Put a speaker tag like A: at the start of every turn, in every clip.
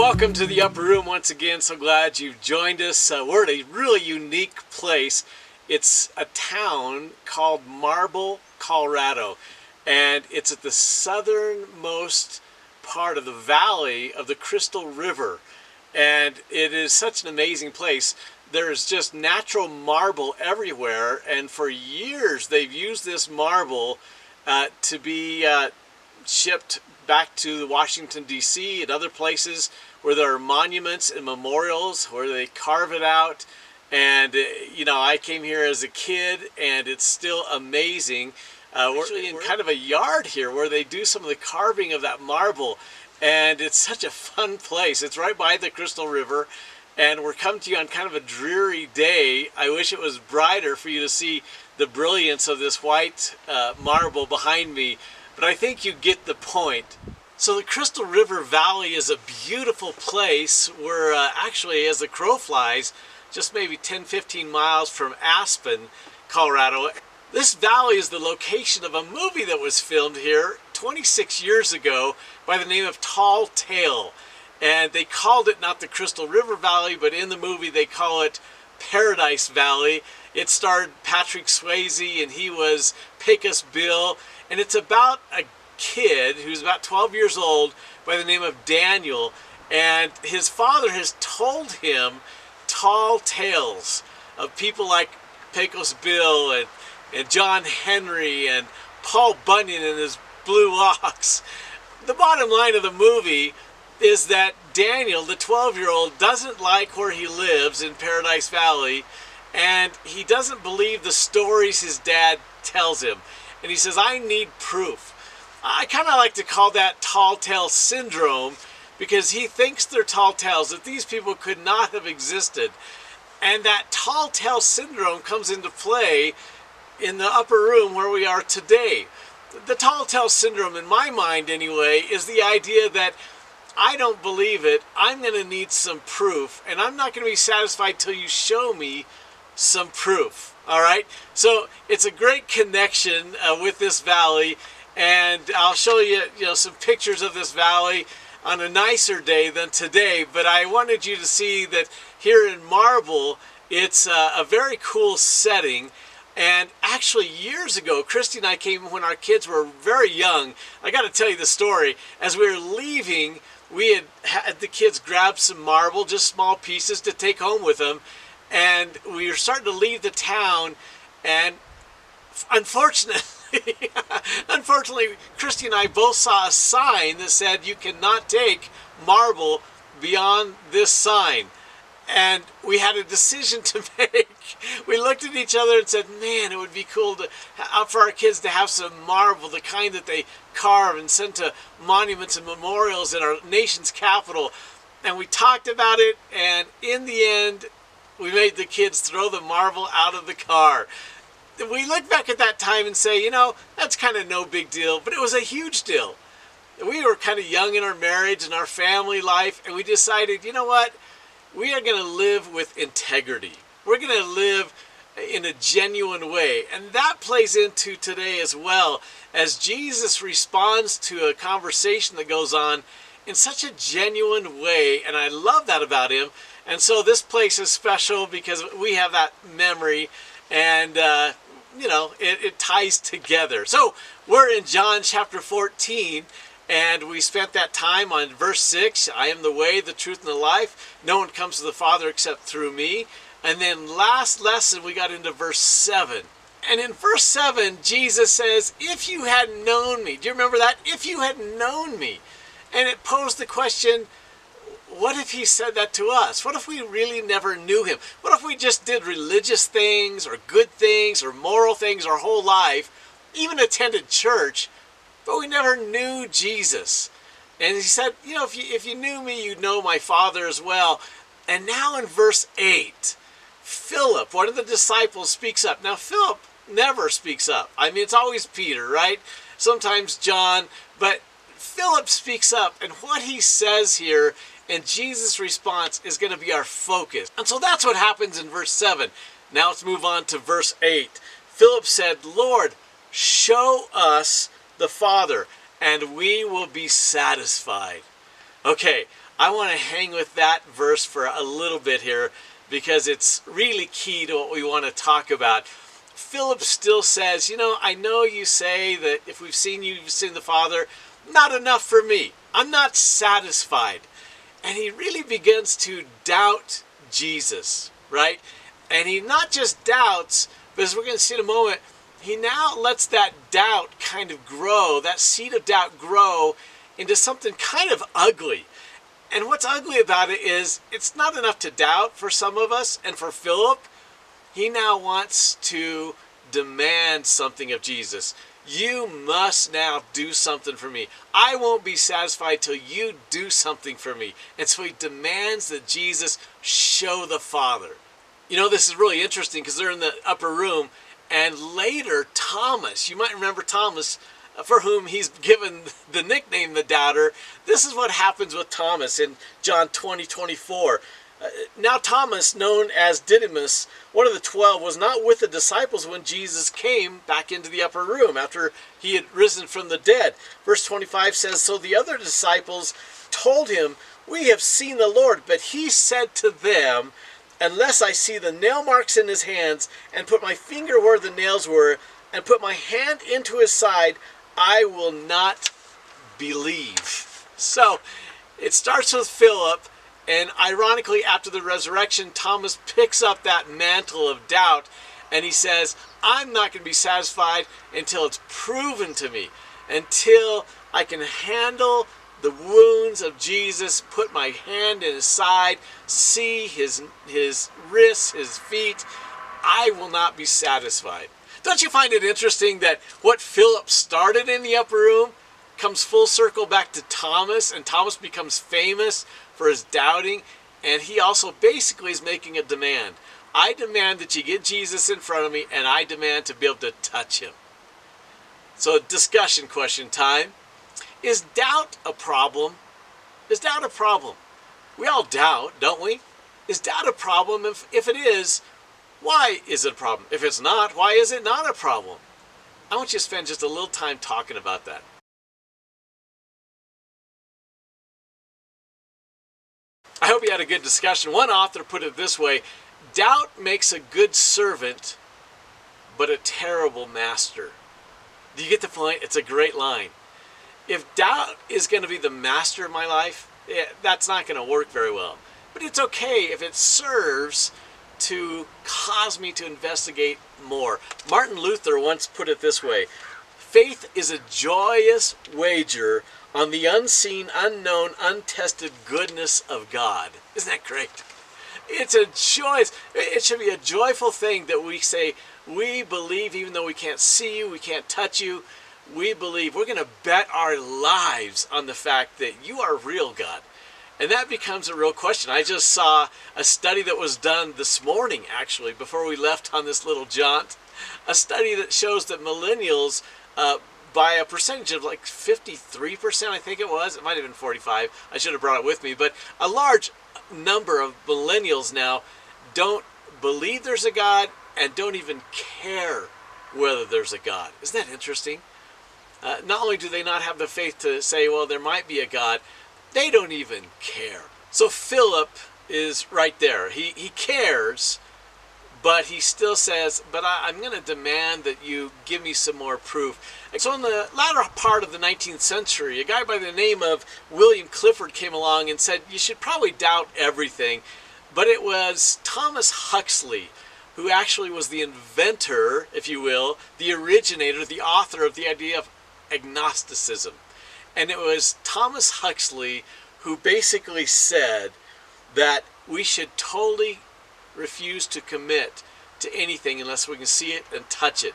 A: Welcome to the Upper Room once again. So glad you've joined us. We're at a really unique place. It's a town called Marble, Colorado, and it's at the southernmost part of the valley of the Crystal River, and it is such an amazing place. There's just natural marble everywhere, and for years they've used this marble to be shipped back to Washington, D.C. and other places where there are monuments and memorials where they carve it out. And, you know, I came here as a kid and it's still amazing. We're actually in kind of a yard here where they do some of the carving of that marble. And it's such a fun place. It's right by the Crystal River. And we're coming to you on kind of a dreary day. I wish it was brighter for you to see the brilliance of this white marble behind me. But I think you get the point. So the Crystal River Valley is a beautiful place. We're actually, as the crow flies, just maybe 10-15 miles from Aspen, Colorado. This valley is the location of a movie that was filmed here 26 years ago by the name of Tall Tale. And they called it not the Crystal River Valley, but in the movie they call it Paradise Valley. It starred Patrick Swayze and he was Pecos Bill. And it's about a kid who's about 12 years old by the name of Daniel. And his father has told him tall tales of people like Pecos Bill and John Henry and Paul Bunyan and his blue ox. The bottom line of the movie is that Daniel, the 12-year-old, doesn't like where he lives in Paradise Valley, and he doesn't believe the stories his dad tells him. And he says, I need proof. I kind of like to call that tall tale syndrome, because he thinks they're tall tales, that these people could not have existed. And that tall tale syndrome comes into play in the upper room where we are today. The tall tale syndrome, in my mind anyway, is the idea that I don't believe it, I'm going to need some proof, and I'm not going to be satisfied till you show me some proof. All right, so it's a great connection with this valley, and I'll show you, some pictures of this valley on a nicer day than today. But I wanted you to see that here in Marble, it's a very cool setting. And actually, years ago, Christy and I came when our kids were very young. I got to tell you the story. As we were leaving, we had the kids grab some marble, just small pieces, to take home with them. And we were starting to leave the town, and unfortunately, Christy and I both saw a sign that said you cannot take marble beyond this sign. And we had a decision to make. We looked at each other and said, man, it would be cool for our kids to have some marble, the kind that they carve and send to monuments and memorials in our nation's capital. And we talked about it, and in the end, we made the kids throw the marble out of the car. We look back at that time and say, that's kind of no big deal, but it was a huge deal. We were kind of young in our marriage and our family life, and we decided, you know what? We are going to live with integrity. We're going to live in a genuine way. And that plays into today as well, as Jesus responds to a conversation that goes on in such a genuine way, and I love that about him. And so this place is special because we have that memory, and it ties together. So we're in John chapter 14, and we spent that time on verse 6. I am the way, the truth, and the life. No one comes to the Father except through me. And then last lesson we got into verse 7. And in verse 7, Jesus says, if you had known me. Do you remember that? If you had known me. And it posed the question, what if he said that to us? What if we really never knew him? What if we just did religious things or good things or moral things our whole life, even attended church, but we never knew Jesus? And he said, if you knew me, you'd know my Father as well. And now in verse 8, Philip, one of the disciples, speaks up. Now Philip never speaks up. I mean, it's always Peter, right? Sometimes John, but Philip speaks up, and what he says here and Jesus' response is going to be our focus. And so that's what happens in verse 7. Now let's move on to verse 8. Philip said, Lord, show us the Father, and we will be satisfied. Okay, I want to hang with that verse for a little bit here because it's really key to what we want to talk about. Philip still says, I know you say that if we've seen you, you've seen the Father. Not enough for me. I'm not satisfied. And he really begins to doubt Jesus, right? And he not just doubts, but as we're going to see in a moment, he now lets that doubt kind of grow, that seed of doubt grow into something kind of ugly. And what's ugly about it is it's not enough to doubt for some of us, and for Philip, he now wants to demand something of Jesus. You must now do something for me. I won't be satisfied till you do something for me. And so he demands that Jesus show the Father. This is really interesting because they're in the upper room, and later Thomas, you might remember Thomas, for whom he's given the nickname the doubter. This is what happens with Thomas in John 20:24. Now Thomas, known as Didymus, one of the 12, was not with the disciples when Jesus came back into the upper room after he had risen from the dead. Verse 25 says, so the other disciples told him, we have seen the Lord. But he said to them, unless I see the nail marks in his hands, and put my finger where the nails were, and put my hand into his side, I will not believe. So it starts with Philip. And ironically, after the resurrection, Thomas picks up that mantle of doubt and he says, I'm not going to be satisfied until it's proven to me, until I can handle the wounds of Jesus, put my hand in his side, see his wrists, his feet. I will not be satisfied. Don't you find it interesting that what Philip started in the upper room comes full circle back to Thomas, and Thomas becomes famous for his doubting, and he also basically is making a demand. I demand that you get Jesus in front of me, and I demand to be able to touch him. So discussion question time. Is doubt a problem? Is doubt a problem? We all doubt, don't we? Is doubt a problem? If it is, why is it a problem? If it's not, why is it not a problem? I want you to spend just a little time talking about that. I hope you had a good discussion. One author put it this way: doubt makes a good servant, but a terrible master. Do you get the point? It's a great line. If doubt is going to be the master of my life, that's not going to work very well. But it's okay if it serves to cause me to investigate more. Martin Luther once put it this way: faith is a joyous wager on the unseen, unknown, untested goodness of God. Isn't that great? It should be a joyful thing that we say, we believe even though we can't see you, we can't touch you, we believe. We're going to bet our lives on the fact that you are real, God. And that becomes a real question. I just saw a study that was done this morning, actually, before we left on this little jaunt. A study that shows that millennials, by a percentage of like 53%, I think it was. It might have been 45. I should have brought it with me. But a large number of millennials now don't believe there's a God and don't even care whether there's a God. Isn't that interesting? Not only do they not have the faith to say, well, there might be a God, they don't even care. So Philip is right there. He cares, but he still says, but I'm going to demand that you give me some more proof. And so in the latter part of the 19th century, a guy by the name of William Clifford came along and said, you should probably doubt everything. But it was Thomas Huxley who actually was the inventor, if you will, the originator, the author of the idea of agnosticism. And it was Thomas Huxley who basically said that we should totally refuse to commit to anything unless we can see it and touch it.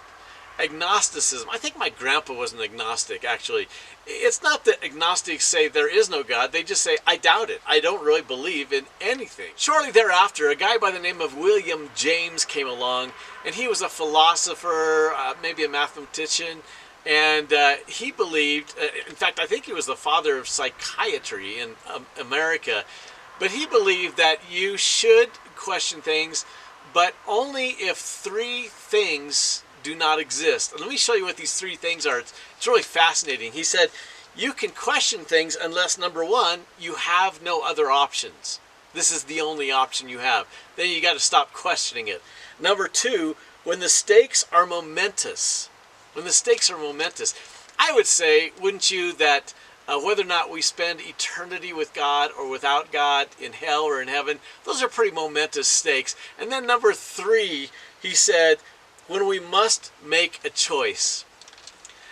A: Agnosticism. I think my grandpa was an agnostic, actually. It's not that agnostics say there is no God. They just say, I doubt it. I don't really believe in anything. Shortly thereafter, a guy by the name of William James came along, and he was a philosopher, maybe a mathematician, and he believed, in fact, I think he was the father of psychiatry in America, but he believed that you should question things, but only if three things do not exist. And let me show you what these three things are. It's really fascinating. He said, you can question things unless, number one, you have no other options. This is the only option you have. Then you got to stop questioning it. Number two, when the stakes are momentous. When the stakes are momentous. I would say, wouldn't you, that whether or not we spend eternity with God or without God, in hell or in heaven, those are pretty momentous stakes. And then number three, he said, when we must make a choice.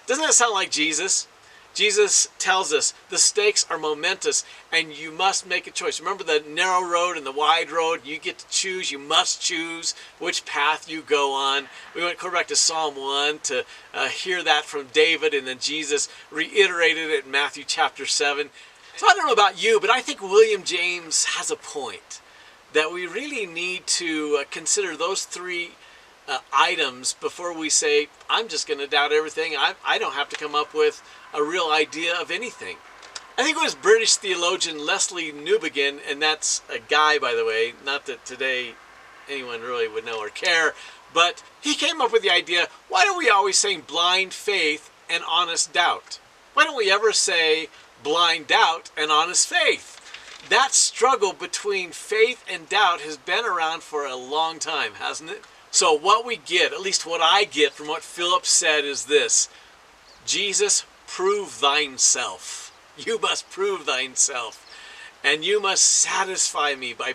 A: Doesn't that sound like Jesus? Jesus tells us the stakes are momentous and you must make a choice. Remember the narrow road and the wide road? You get to choose. You must choose which path you go on. We went back to Psalm 1 to hear that from David, and then Jesus reiterated it in Matthew chapter 7. So I don't know about you, but I think William James has a point that we really need to consider those three items before we say, I'm just going to doubt everything. I don't have to come up with a real idea of anything. I think it was British theologian Leslie Newbigin, and that's a guy, by the way, not that today anyone really would know or care, but he came up with the idea, why don't we always say blind faith and honest doubt? Why don't we ever say blind doubt and honest faith? That struggle between faith and doubt has been around for a long time, hasn't it? So what we get, at least what I get from what Philip said, is this: Jesus, prove thyself. You must prove thyself. And you must satisfy me by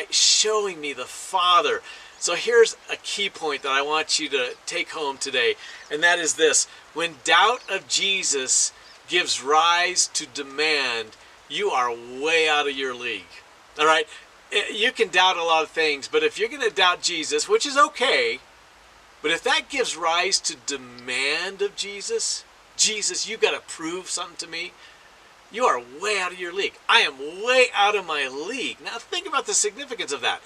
A: showing me the Father. So here's a key point that I want you to take home today, and that is this: when doubt of Jesus gives rise to demand, you are way out of your league. All right? You can doubt a lot of things, but if you're going to doubt Jesus, which is okay, but if that gives rise to demand of Jesus, Jesus, you've got to prove something to me, you are way out of your league. I am way out of my league. Now think about the significance of that.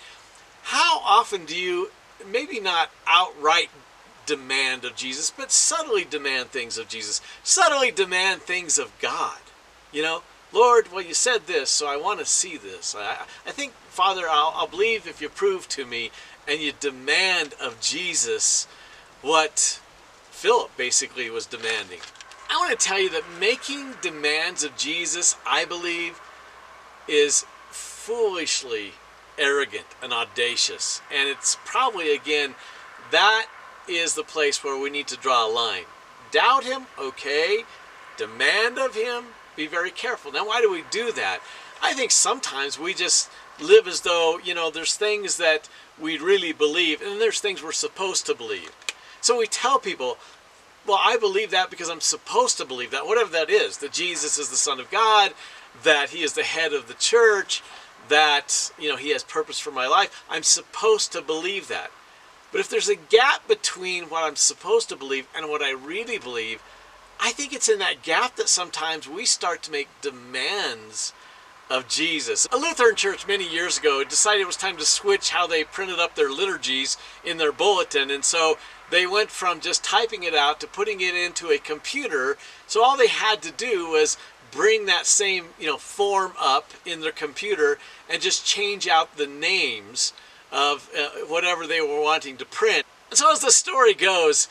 A: How often do you, maybe not outright demand of Jesus, but subtly demand things of Jesus, subtly demand things of God? You know, Lord, well, you said this, so I want to see this. I think, Father, I'll believe if you prove to me, and you demand of Jesus what Philip basically was demanding. I want to tell you that making demands of Jesus, I believe, is foolishly arrogant and audacious. And it's probably, again, that is the place where we need to draw a line. Doubt him, okay. Demand of him, be very careful. Now, why do we do that? I think sometimes we just live as though, you know, there's things that we really believe, and there's things we're supposed to believe. So we tell people, well, I believe that because I'm supposed to believe that, whatever that is, that Jesus is the Son of God, that he is the head of the church, that, you know, he has purpose for my life. I'm supposed to believe that. But if there's a gap between what I'm supposed to believe and what I really believe, I think it's in that gap that sometimes we start to make demands of Jesus. A Lutheran church many years ago decided it was time to switch how they printed up their liturgies in their bulletin, and so they went from just typing it out to putting it into a computer. So all they had to do was bring that same, you know, form up in their computer and just change out the names of whatever they were wanting to print. And so as the story goes,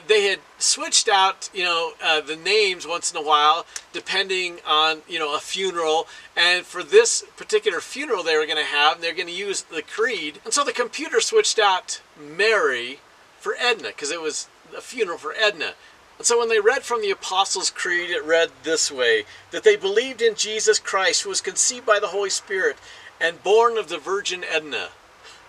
A: they had switched out, you know, the names once in a while, depending on, you know, a funeral. And for this particular funeral they were going to have, they're going to use the creed. And so the computer switched out Mary for Edna, because it was a funeral for Edna. And so when they read from the Apostles' Creed, it read this way: that they believed in Jesus Christ, who was conceived by the Holy Spirit and born of the Virgin Edna.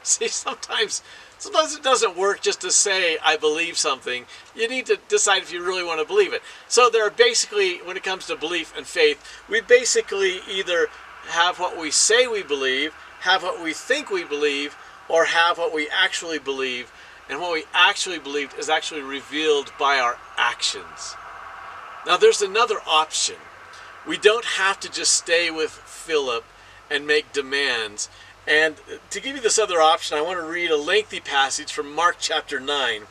A: See, sometimes it doesn't work just to say, I believe something. You need to decide if you really want to believe it. So there are basically, when it comes to belief and faith, we basically either have what we say we believe, have what we think we believe, or have what we actually believe. And what we actually believed is actually revealed by our actions. Now there's another option. We don't have to just stay with Philip and make demands. And to give you this other option, I want to read a lengthy passage from Mark chapter 9.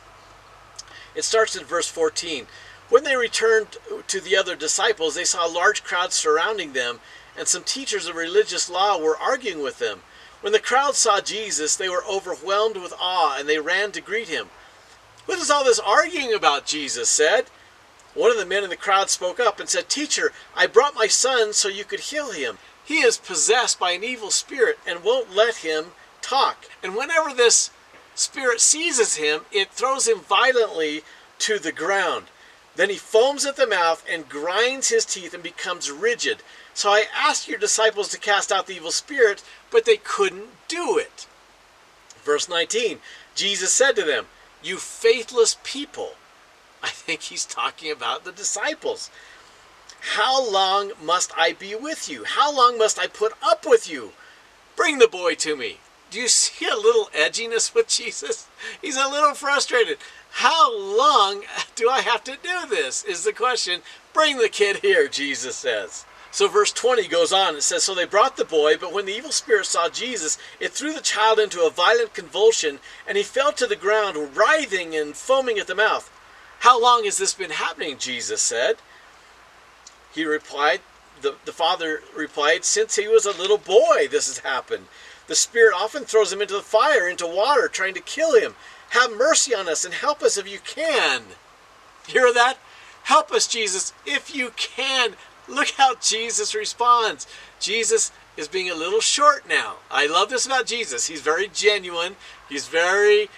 A: It starts in verse 14. When they returned to the other disciples, they saw a large crowd surrounding them, and some teachers of religious law were arguing with them. When the crowd saw Jesus, they were overwhelmed with awe, and they ran to greet him. "What is all this arguing about?" Jesus said. One of the men in the crowd spoke up and said, "Teacher, I brought my son so you could heal him. He is possessed by an evil spirit and won't let him talk. And whenever this spirit seizes him, it throws him violently to the ground. Then he foams at the mouth and grinds his teeth and becomes rigid. So I asked your disciples to cast out the evil spirit, but they couldn't do it." Verse 19, Jesus said to them, "You faithless people." I think he's talking about the disciples. "How long must I be with you? How long must I put up with you? Bring the boy to me." Do you see a little edginess with Jesus? He's a little frustrated. How long do I have to do this is the question. "Bring the kid here," Jesus says. So verse 20 goes on. It says, "So they brought the boy, but when the evil spirit saw Jesus, it threw the child into a violent convulsion, and he fell to the ground, writhing and foaming at the mouth." "How long has this been happening?" Jesus said. He replied, the father replied, "Since he was a little boy, this has happened. The spirit often throws him into the fire, into water, trying to kill him. Have mercy on us and help us if you can." Hear that? Help us, Jesus, if you can. Look how Jesus responds. Jesus is being a little short now. I love this about Jesus. He's very genuine. He's very,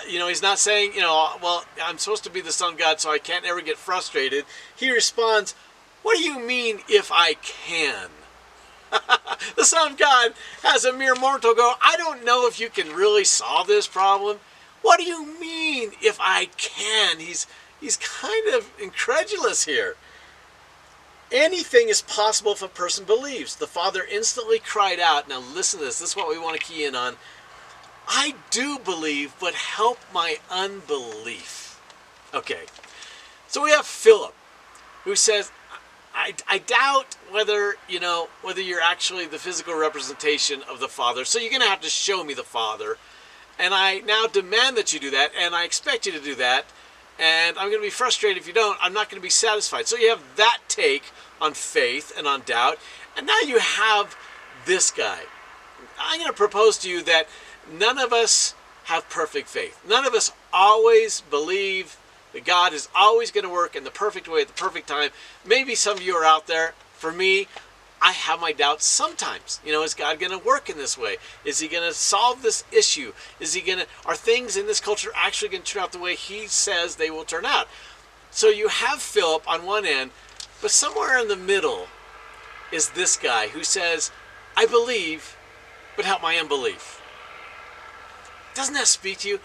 A: he's not saying, well, I'm supposed to be the Son of God, so I can't ever get frustrated. He responds, "What do you mean if I can?" The Son of God has a mere mortal go, "I don't know if you can really solve this problem." What do you mean if I can? He's kind of incredulous here. "Anything is possible if a person believes." The father instantly cried out. Now listen to this. This is what we want to key in on. "I do believe, but help my unbelief." Okay. So we have Philip, who says, I doubt whether you're actually the physical representation of the Father. So you're going to have to show me the Father. And I now demand that you do that, and I expect you to do that. And I'm going to be frustrated if you don't. I'm not going to be satisfied. So you have that take on faith and on doubt. And now you have this guy. I'm going to propose to you that none of us have perfect faith. None of us always believe that God is always going to work in the perfect way at the perfect time. Maybe some of you are out there. For me, I have my doubts sometimes. Is God going to work in this way? Is he going to solve this issue? Are things in this culture actually going to turn out the way he says they will turn out? So you have Philip on one end, but somewhere in the middle is this guy who says, "I believe, but help my unbelief." Doesn't that speak to you?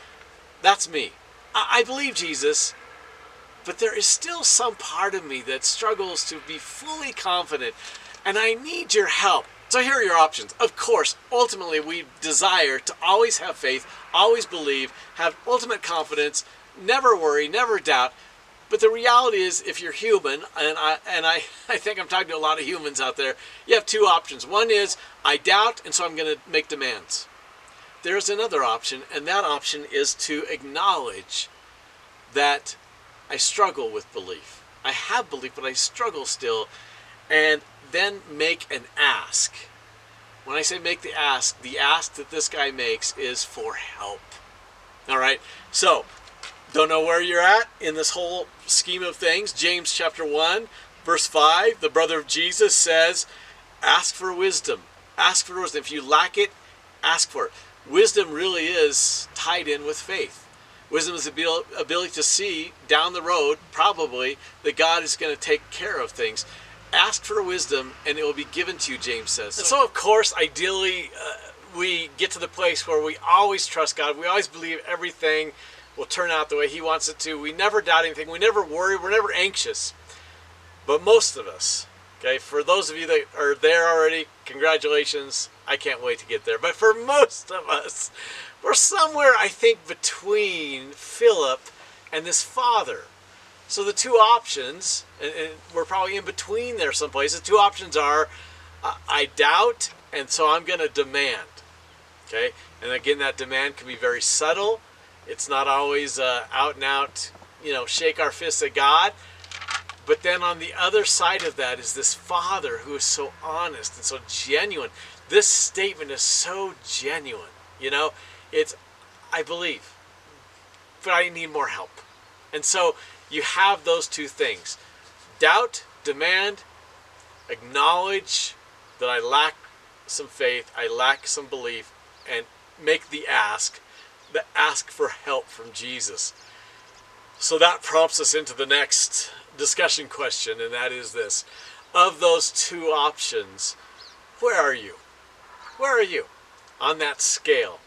A: That's me. I believe Jesus, but there is still some part of me that struggles to be fully confident, and I need your help. So here are your options. Of course, ultimately we desire to always have faith, always believe, have ultimate confidence, never worry, never doubt. But the reality is, if you're human, and I think I'm talking to a lot of humans out there, you have two options. One is, I doubt, and so I'm going to make demands. There's another option, and that option is to acknowledge that I struggle with belief. I have belief, but I struggle still, and then make an ask. When I say make the ask that this guy makes is for help. All right, so don't know where you're at in this whole scheme of things. James chapter 1, verse 5, the brother of Jesus says, ask for wisdom. Ask for wisdom. If you lack it, ask for it. Wisdom really is tied in with faith. Wisdom is the ability to see down the road, probably, that God is going to take care of things. Ask for wisdom, and it will be given to you, James says. And so, of course, ideally, we get to the place where we always trust God. We always believe everything will turn out the way he wants it to. We never doubt anything. We never worry. We're never anxious. But most of us, okay, for those of you that are there already, congratulations. I can't wait to get there. But for most of us, we're somewhere, I think, between Philip and this father. So the two options, and we're probably in between there someplace, the two options are, I doubt, and so I'm going to demand. Okay? And again, that demand can be very subtle. It's not always out and out, shake our fists at God. But then on the other side of that is this father who is so honest and so genuine. This statement is so genuine. It's, I believe, but I need more help. And so you have those two things. Doubt, demand, acknowledge that I lack some faith, I lack some belief, and make the ask for help from Jesus. So that prompts us into the next discussion question, and that is this. Of those two options, where are you? Where are you on that scale?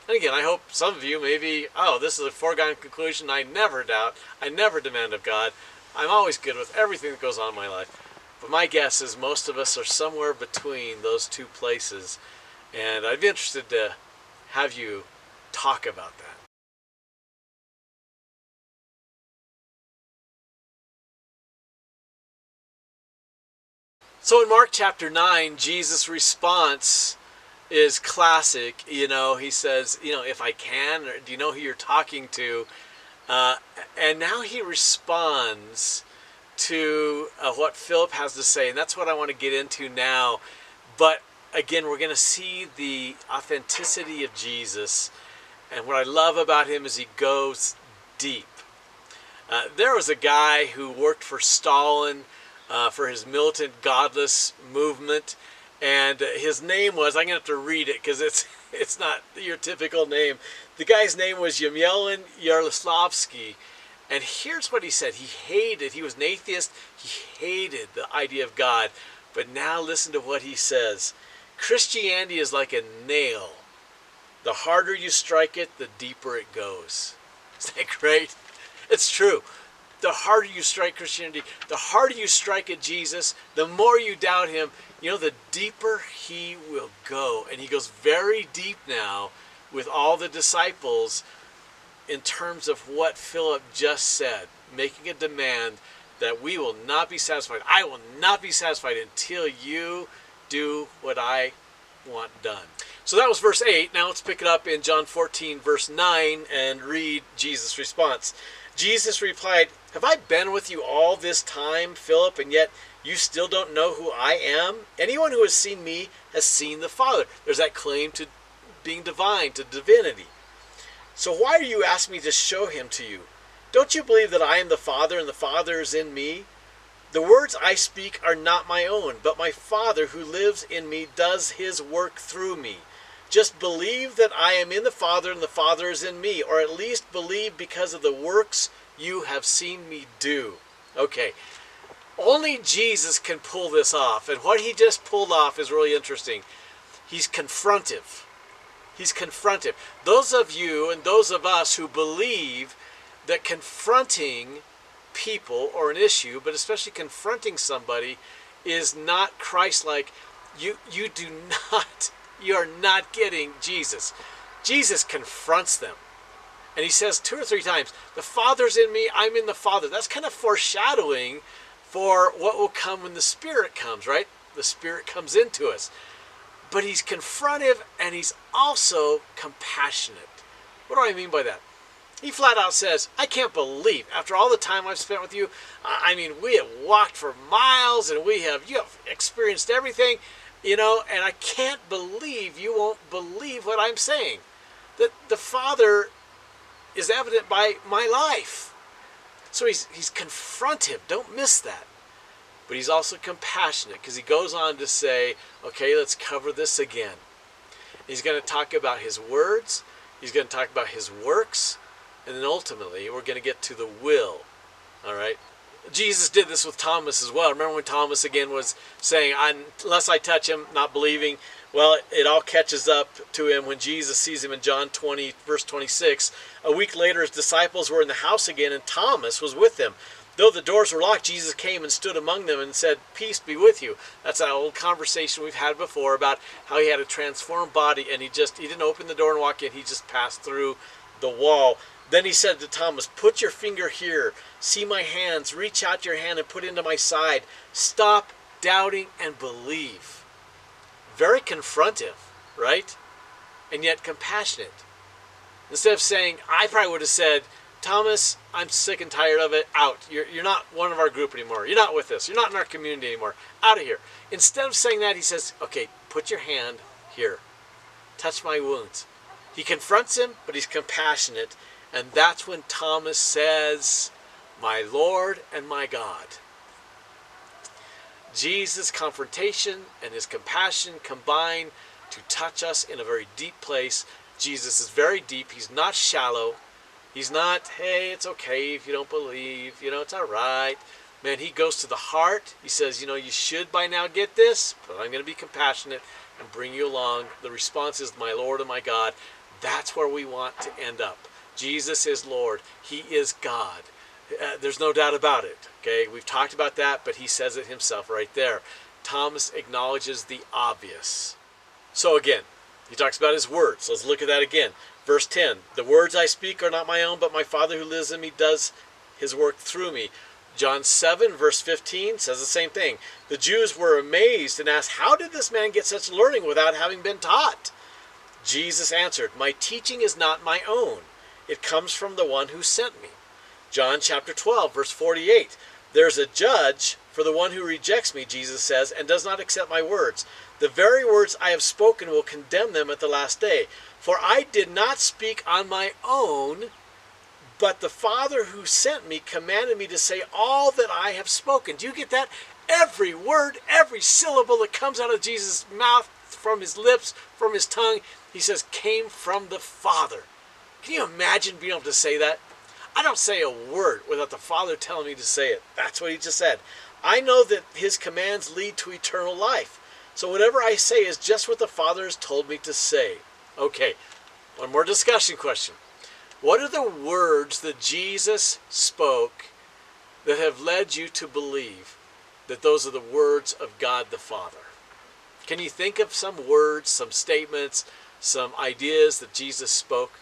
A: And again, I hope some of you maybe, oh, this is a foregone conclusion. I never doubt. I never demand of God. I'm always good with everything that goes on in my life. But my guess is most of us are somewhere between those two places. And I'd be interested to have you talk about that. So in Mark chapter 9, Jesus' response is classic. He says, if I can, or do you know who you're talking to? And now he responds to what Philip has to say, and that's what I want to get into now. But again, we're going to see the authenticity of Jesus, and what I love about him is he goes deep. There was a guy who worked for Stalin for his militant, godless movement, and his name was, I'm going to have to read it because it's not your typical name. The guy's name was Yemyelin Yaroslavsky, and here's what he said. He was an atheist, he hated the idea of God, but now listen to what he says. Christianity is like a nail. The harder you strike it, the deeper it goes. Isn't that great? It's true. The harder you strike Christianity, the harder you strike at Jesus, the more you doubt him, the deeper he will go. And he goes very deep now with all the disciples in terms of what Philip just said, making a demand that we will not be satisfied. I will not be satisfied until you do what I want done. So that was verse 8. Now let's pick it up in John 14, verse 9, and read Jesus' response. Jesus replied, have I been with you all this time, Philip, and yet you still don't know who I am? Anyone who has seen me has seen the Father. There's that claim to being divine, to divinity. So why do you ask me to show him to you? Don't you believe that I am the Father and the Father is in me? The words I speak are not my own, but my Father who lives in me does his work through me. Just believe that I am in the Father and the Father is in me, or at least believe because of the works you have seen me do. Okay, only Jesus can pull this off, and what he just pulled off is really interesting. He's confrontive. He's confrontive. Those of you and those of us who believe that confronting people or an issue, but especially confronting somebody, is not Christ-like, you are not getting Jesus. Jesus confronts them. And he says 2 or 3 times, the Father's in me, I'm in the Father. That's kind of foreshadowing for what will come when the Spirit comes, right? The Spirit comes into us. But he's confrontive and he's also compassionate. What do I mean by that? He flat out says, I can't believe, after all the time I've spent with you, we have walked for miles and you have experienced everything, and I can't believe you won't believe what I'm saying. That the Father is evident by my life. So he's confrontive. Don't miss that. But he's also compassionate because he goes on to say, okay, let's cover this again. He's going to talk about his words. He's going to talk about his works. And then ultimately, we're going to get to the will. All right? Jesus did this with Thomas as well. Remember when Thomas again was saying, unless I touch him, not believing? Well, it all catches up to him when Jesus sees him in John 20, verse 26. A week later, his disciples were in the house again, and Thomas was with them. Though the doors were locked, Jesus came and stood among them and said, peace be with you. That's that old conversation we've had before about how he had a transformed body, and he didn't open the door and walk in. He just passed through the wall. Then he said to Thomas, put your finger here. See my hands. Reach out your hand and put it into my side. Stop doubting and believe. Very confrontive, right? And yet compassionate. Instead of saying, I probably would have said, Thomas, I'm sick and tired of it. Out. You're not one of our group anymore. You're not with us. You're not in our community anymore. Out of here. Instead of saying that, he says, okay, put your hand here. Touch my wounds. He confronts him, but he's compassionate. And that's when Thomas says, "My Lord and my God." Jesus' confrontation and his compassion combine to touch us in a very deep place. Jesus is very deep. He's not shallow. He's not, hey, it's okay if you don't believe. It's all right. Man, he goes to the heart. He says, you should by now get this, but I'm going to be compassionate and bring you along. The response is, "My Lord and my God." That's where we want to end up. Jesus is Lord. He is God. There's no doubt about it. Okay, we've talked about that, but he says it himself right there. Thomas acknowledges the obvious. So again, he talks about his words. Let's look at that again. Verse 10, "The words I speak are not my own, but my Father who lives in me does his work through me." John 7, verse 15 says the same thing. "The Jews were amazed and asked, 'How did this man get such learning without having been taught?' Jesus answered, 'My teaching is not my own. It comes from the one who sent me.' John chapter 12, verse 48. "There's a judge for the one who rejects me," Jesus says, "and does not accept my words. The very words I have spoken will condemn them at the last day. For I did not speak on my own, but the Father who sent me commanded me to say all that I have spoken." Do you get that? Every word, every syllable that comes out of Jesus' mouth, from his lips, from his tongue, he says, came from the Father. Can you imagine being able to say that? I don't say a word without the Father telling me to say it. That's what he just said. I know that his commands lead to eternal life. So whatever I say is just what the Father has told me to say. Okay, one more discussion question. What are the words that Jesus spoke that have led you to believe that those are the words of God the Father? Can you think of some words, some statements, some ideas that Jesus spoke?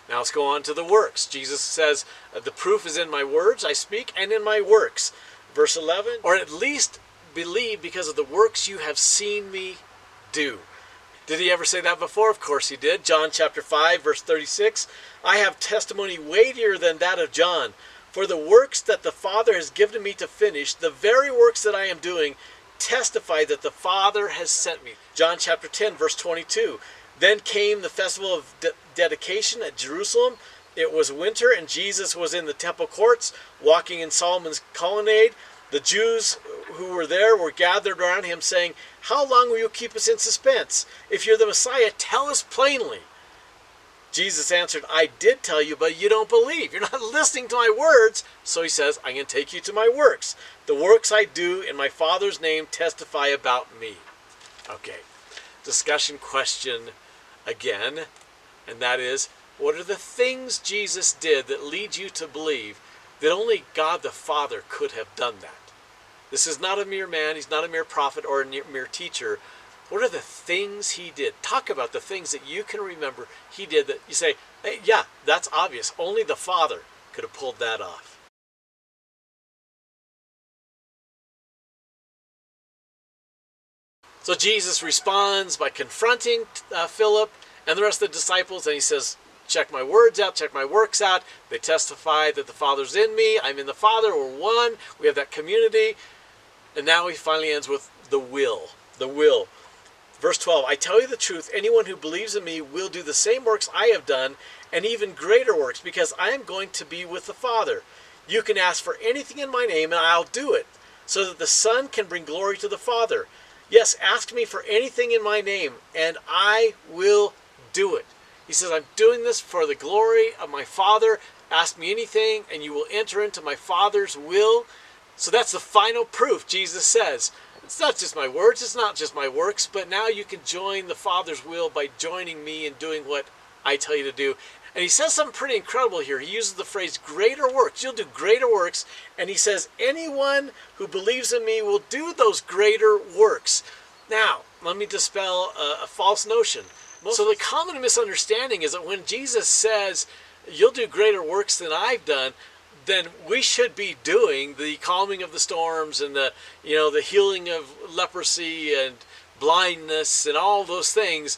A: Now let's go on to the works. Jesus says, "The proof is in my words I speak and in my works." Verse 11, "Or at least believe because of the works you have seen me do." Did he ever say that before? Of course he did. John chapter 5, verse 36, "I have testimony weightier than that of John. For the works that the Father has given me to finish, the very works that I am doing, testify that the Father has sent me." John chapter 10, verse 22, "Then came the festival of dedication at Jerusalem. It was winter, and Jesus was in the temple courts, walking in Solomon's colonnade. The Jews who were there were gathered around him, saying, 'How long will you keep us in suspense? If you're the Messiah, tell us plainly.' Jesus answered, 'I did tell you, but you don't believe. You're not listening to my words.' So he says, 'I'm going to take you to my works. The works I do in my Father's name testify about me.'" Okay, discussion question again, and that is, what are the things Jesus did that lead you to believe that only God the Father could have done that? This is not a mere man. He's not a mere prophet or a mere teacher. What are the things he did? Talk about the things that you can remember he did that you say, hey, yeah, that's obvious. Only the Father could have pulled that off. So Jesus responds by confronting Philip and the rest of the disciples, and he says, check my words out, check my works out. They testify that the Father's in me, I'm in the Father, we're one, we have that community. And now he finally ends with the will. The will. Verse 12, "I tell you the truth, anyone who believes in me will do the same works I have done, and even greater works, because I am going to be with the Father. You can ask for anything in my name, and I'll do it, so that the Son can bring glory to the Father. Yes, ask me for anything in my name, and I will do it." He says, I'm doing this for the glory of my Father. Ask me anything, and you will enter into my Father's will. So that's the final proof, Jesus says. It's not just my words, it's not just my works, but now you can join the Father's will by joining me and doing what I tell you to do. And he says something pretty incredible here. He uses the phrase greater works. You'll do greater works. And he says, anyone who believes in me will do those greater works. Now, let me dispel a false notion. So the common misunderstanding is that when Jesus says, you'll do greater works than I've done, then we should be doing the calming of the storms and the healing of leprosy and blindness and all those things.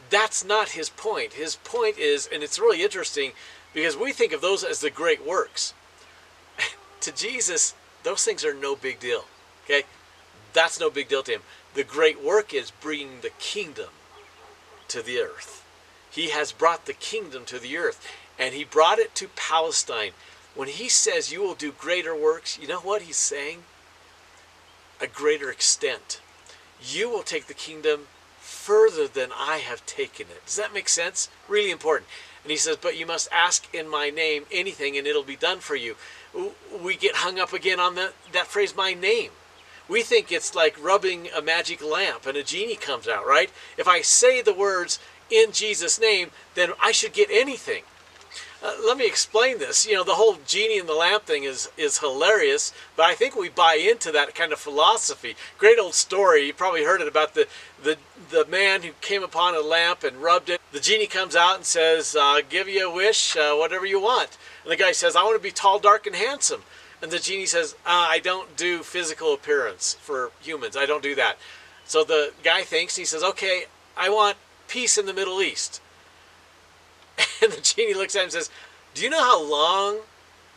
A: That's not his point. His point is, and it's really interesting, because we think of those as the great works. To Jesus, those things are no big deal. Okay? That's no big deal to him. The great work is bringing the kingdom to the earth. He has brought the kingdom to the earth, and he brought it to Palestine. When he says you will do greater works, you know what he's saying? A greater extent. You will take the kingdom further than I have taken it. Does that make sense? Really important. And he says, but you must ask in my name anything and it'll be done for you. We get hung up again on that phrase, my name. We think it's like rubbing a magic lamp and a genie comes out, right? If I say the words in Jesus' name, then I should get anything. Let me explain this. You know, the whole genie in the lamp thing is hilarious, but I think we buy into that kind of philosophy. Great old story. You probably heard it about the man who came upon a lamp and rubbed it. The genie comes out and says, give you a wish, whatever you want. And the guy says, I want to be tall, dark, and handsome. And the genie says, I don't do physical appearance for humans. I don't do that. So the guy thinks, he says, okay, I want peace in the Middle East. And the genie looks at him and says, do you know how long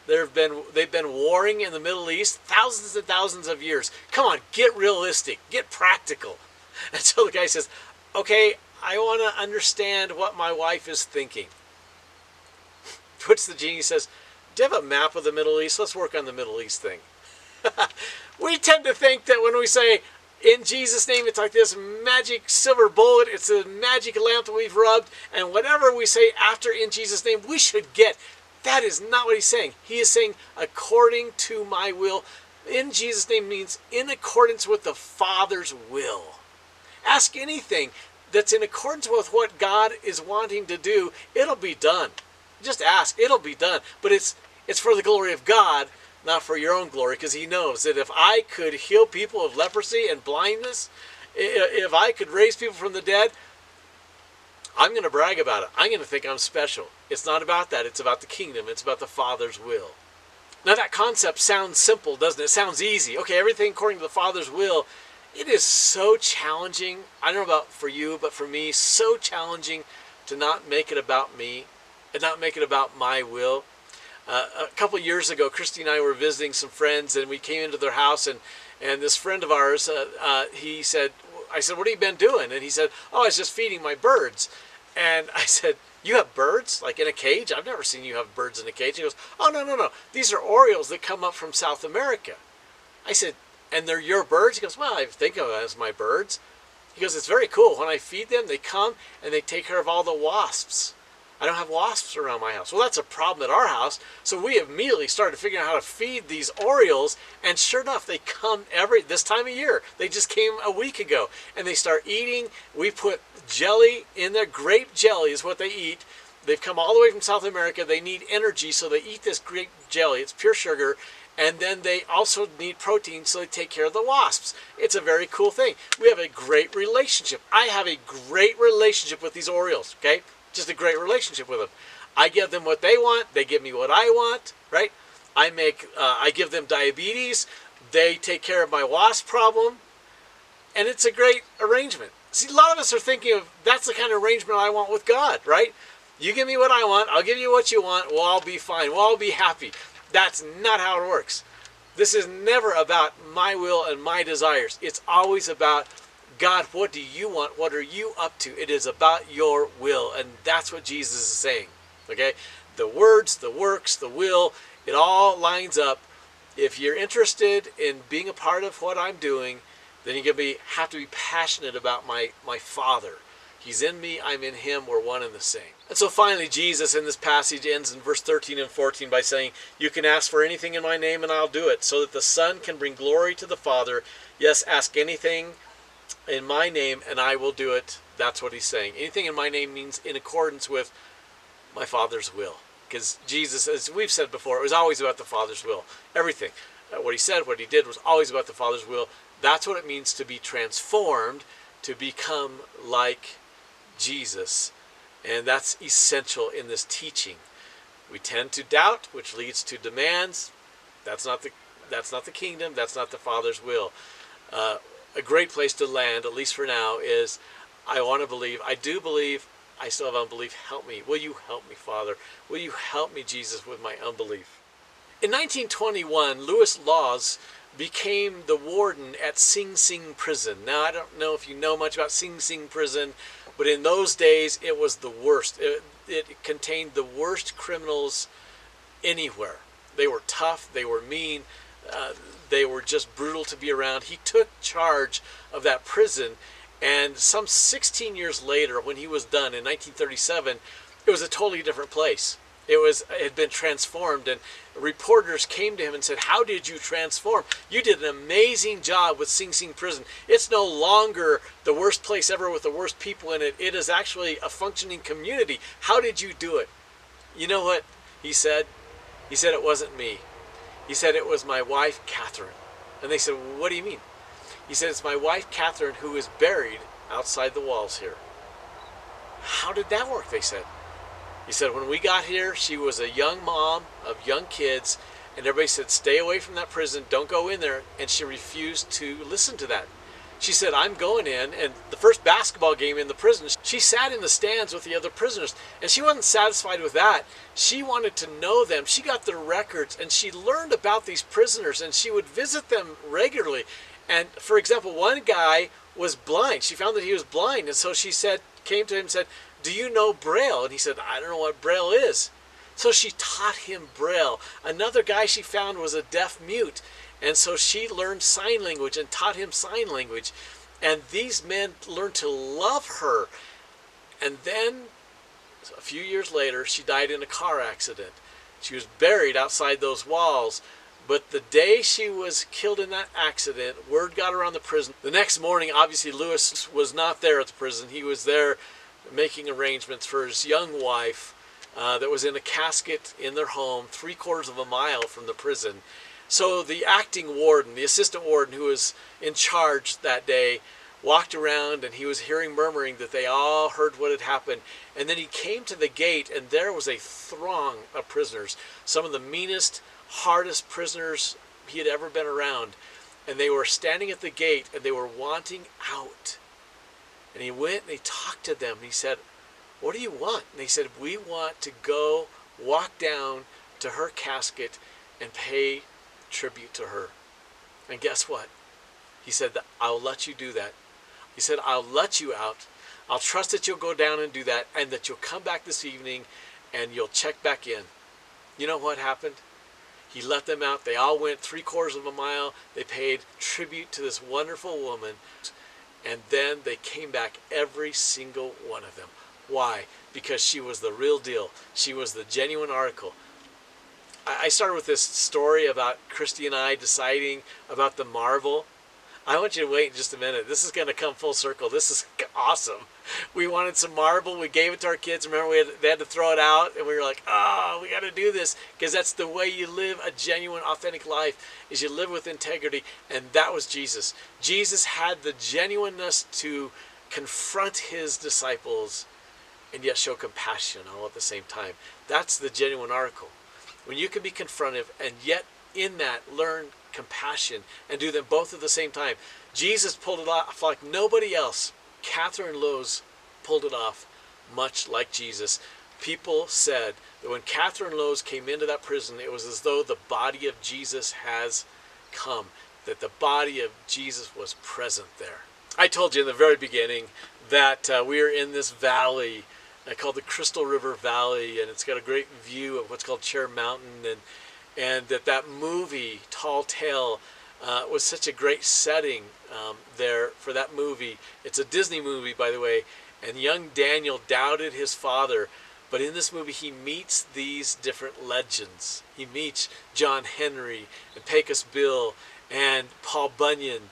A: they've been warring in the Middle East? Thousands and thousands of years. Come on, get realistic, get practical. And so the guy says, okay, I want to understand what my wife is thinking. Which the genie says, do you have a map of the Middle East? Let's work on the Middle East thing. We tend to think that when we say, in Jesus' name, it's like this magic silver bullet. It's a magic lamp that we've rubbed. And whatever we say after in Jesus' name, we should get. That is not what he's saying. He is saying, according to my will. In Jesus' name means in accordance with the Father's will. Ask anything that's in accordance with what God is wanting to do. It'll be done. Just ask. It'll be done. But it's for the glory of God, not for your own glory, because he knows that if I could heal people of leprosy and blindness, if I could raise people from the dead, I'm going to brag about it. I'm going to think I'm special. It's not about that. It's about the kingdom. It's about the Father's will. Now that concept sounds simple, doesn't it? It sounds easy. Okay, everything according to the Father's will. It is so challenging. I don't know about for you, but for me, so challenging to not make it about me and not make it about my will. A couple of years ago, Christy and I were visiting some friends, and we came into their house, and this friend of ours, I said, what have you been doing? And he said, oh, I was just feeding my birds. And I said, you have birds, like in a cage? I've never seen you have birds in a cage. He goes, oh, no. These are Orioles that come up from South America. I said, and they're your birds? He goes, well, I think of them as my birds. He goes, it's very cool. When I feed them, they come and they take care of all the wasps. I don't have wasps around my house. Well, that's a problem at our house. So we immediately started figuring out how to feed these Orioles. And sure enough, they come this time of year. They just came a week ago. And they start eating. We put jelly in there. Grape jelly is what they eat. They've come all the way from South America. They need energy, so they eat this grape jelly. It's pure sugar. And then they also need protein, so they take care of the wasps. It's a very cool thing. We have a great relationship. I have a great relationship with these Orioles, okay? Just a great relationship with them. I give them what they want. They give me what I want, right? I give them diabetes. They take care of my wasp problem. And it's a great arrangement. See, a lot of us are thinking of that's the kind of arrangement I want with God, right? You give me what I want. I'll give you what you want. We'll all be fine. We'll all be happy. That's not how it works. This is never about my will and my desires. It's always about, God, what do you want? What are you up to? It is about your will. And that's what Jesus is saying. Okay? The words, the works, the will, it all lines up. If you're interested in being a part of what I'm doing, then you're going to have to be passionate about my Father. He's in me, I'm in him, we're one and the same. And so finally, Jesus in this passage ends in verse 13 and 14 by saying, you can ask for anything in my name and I'll do it, so that the Son can bring glory to the Father. Yes, ask anything in my name and I will do it. That's what he's saying. Anything in my name means in accordance with my Father's will. Because Jesus, as we've said before, it was always about the Father's will. Everything. What he said, what he did was always about the Father's will. That's what it means to be transformed, to become like Jesus. And that's essential in this teaching. We tend to doubt, which leads to demands. That's not the kingdom. That's not the Father's will. A great place to land, at least for now, is I want to believe. I do believe. I still have unbelief. Help me. Will you help me, Father? Will you help me, Jesus, with my unbelief? In 1921, Lewis Lawes became the warden at Sing Sing prison. Now, I don't know if you know much about Sing Sing prison, but in those days it was the worst. It contained the worst criminals anywhere. They were tough, they were mean, they were just brutal to be around. He took charge of that prison, and some 16 years later, when he was done in 1937, it was a totally different place. It had been transformed, and reporters came to him and said, "How did you transform? You did an amazing job with Sing Sing prison. It's no longer the worst place ever with the worst people in it. It is actually a functioning community. How did you do it?" You know what he said? He said, "It wasn't me." He said, "It was my wife, Catherine." And they said, "What do you mean?" He said, "It's my wife, Catherine, who is buried outside the walls here." "How did that work?" they said. He said, "When we got here, she was a young mom of young kids, and everybody said, 'Stay away from that prison, don't go in there,' and she refused to listen to that. She said, 'I'm going in,' and the first basketball game in the prison, she sat in the stands with the other prisoners, and she wasn't satisfied with that. She wanted to know them. She got their records, and she learned about these prisoners, and she would visit them regularly. And for example, one guy was blind. She found that he was blind, and so she came to him and said, 'Do you know Braille?' And he said, 'I don't know what Braille is.' So she taught him Braille. Another guy she found was a deaf mute, and so she learned sign language and taught him sign language. And these men learned to love her. And then a few years later, she died in a car accident. She was buried outside those walls. But the day she was killed in that accident, word got around the prison. The next morning, obviously, Lewis was not there at the prison. He was there making arrangements for his young wife that was in a casket in their home 3/4 of a mile from the prison. So the acting warden, the assistant warden who was in charge that day, walked around, and he was hearing murmuring that they all heard what had happened. And then he came to the gate, and there was a throng of prisoners, some of the meanest, hardest prisoners he had ever been around. And they were standing at the gate, and they were wanting out. And he went and he talked to them. And he said, "What do you want?" And they said, "We want to go walk down to her casket and pay tribute to her." And guess what? He said, "I'll let you do that." He said, "I'll let you out. I'll trust that you'll go down and do that, and that you'll come back this evening and you'll check back in." You know what happened? He let them out. They all went 3/4 of a mile. They paid tribute to this wonderful woman. And then they came back, every single one of them. Why? Because she was the real deal. She was the genuine article. I started with this story about Christy and I deciding about the marble. I want you to wait just a minute. This is going to come full circle. This is awesome. We wanted some marble. We gave it to our kids. Remember, they had to throw it out, and we were like, "Oh, we got to do this," because that's the way you live a genuine, authentic life, is you live with integrity. And that was Jesus. Jesus had the genuineness to confront his disciples and yet show compassion all at the same time. That's the genuine article. When you can be confrontive and yet in that learn compassion and do them both at the same time. Jesus pulled it off like nobody else. Catherine Lowes pulled it off much like Jesus. People said that when Catherine Lowes came into that prison, it was as though the body of Jesus has come, that the body of Jesus was present there. I told you in the very beginning that we are in this valley called the Crystal River Valley, and it's got a great view of what's called Chair Mountain, and that movie, Tall Tale, was such a great setting there for that movie. It's a Disney movie, by the way, and young Daniel doubted his father, but in this movie he meets these different legends. He meets John Henry and Pecos Bill and Paul Bunyan.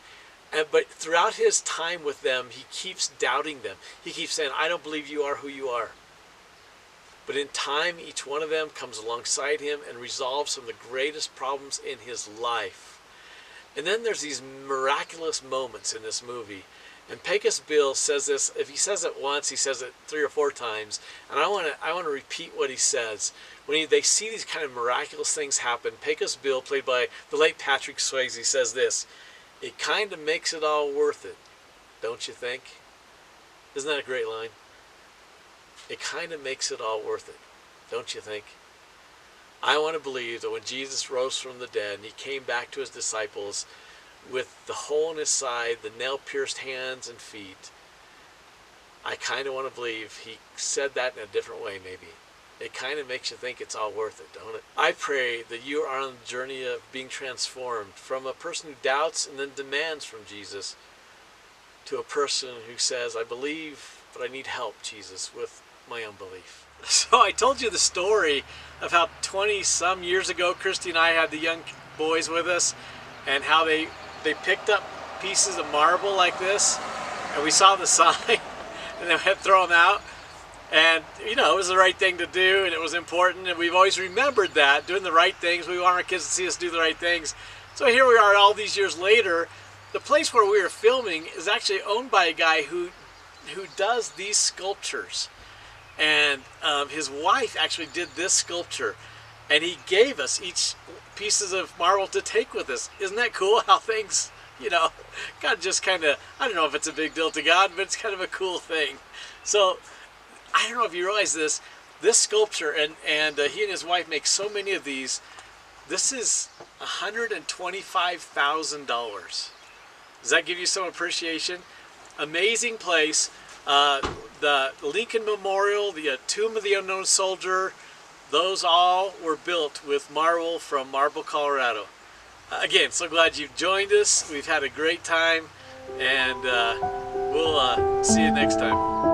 A: But throughout his time with them, he keeps doubting them. He keeps saying, "I don't believe you are who you are." But in time, each one of them comes alongside him and resolves some of the greatest problems in his life. And then there's these miraculous moments in this movie. And Pecos Bill says this. If he says it once, he says it 3 or 4 times. And I want to repeat what he says. When they see these kind of miraculous things happen, Pecos Bill, played by the late Patrick Swayze, says this: "It kind of makes it all worth it, don't you think?" Isn't that a great line? It kind of makes it all worth it, don't you think? I want to believe that when Jesus rose from the dead and he came back to his disciples with the hole in his side, the nail-pierced hands and feet, I kind of want to believe he said that in a different way maybe. It kind of makes you think it's all worth it, don't it? I pray that you are on the journey of being transformed from a person who doubts and then demands from Jesus to a person who says, I believe, but I need help, Jesus, with my unbelief. So I told you the story of how 20-some years ago, Christy and I had the young boys with us, and how they picked up pieces of marble like this, and we saw the sign, and then we had to throw them out. And, you know, it was the right thing to do, and it was important, and we've always remembered that, doing the right things. We want our kids to see us do the right things. So here we are all these years later. The place where we were filming is actually owned by a guy who does these sculptures. And his wife actually did this sculpture, and he gave us each pieces of marble to take with us. Isn't that cool how things, you know, God just kind of, I don't know if it's a big deal to God, but it's kind of a cool thing. So I don't know if you realize this sculpture, and he and his wife make so many of these. This is $125,000. Does that give you some appreciation? Amazing place. The Lincoln Memorial, the Tomb of the Unknown Soldier, those all were built with marble from Marble, Colorado. Again, so glad you've joined us. We've had a great time, and we'll see you next time.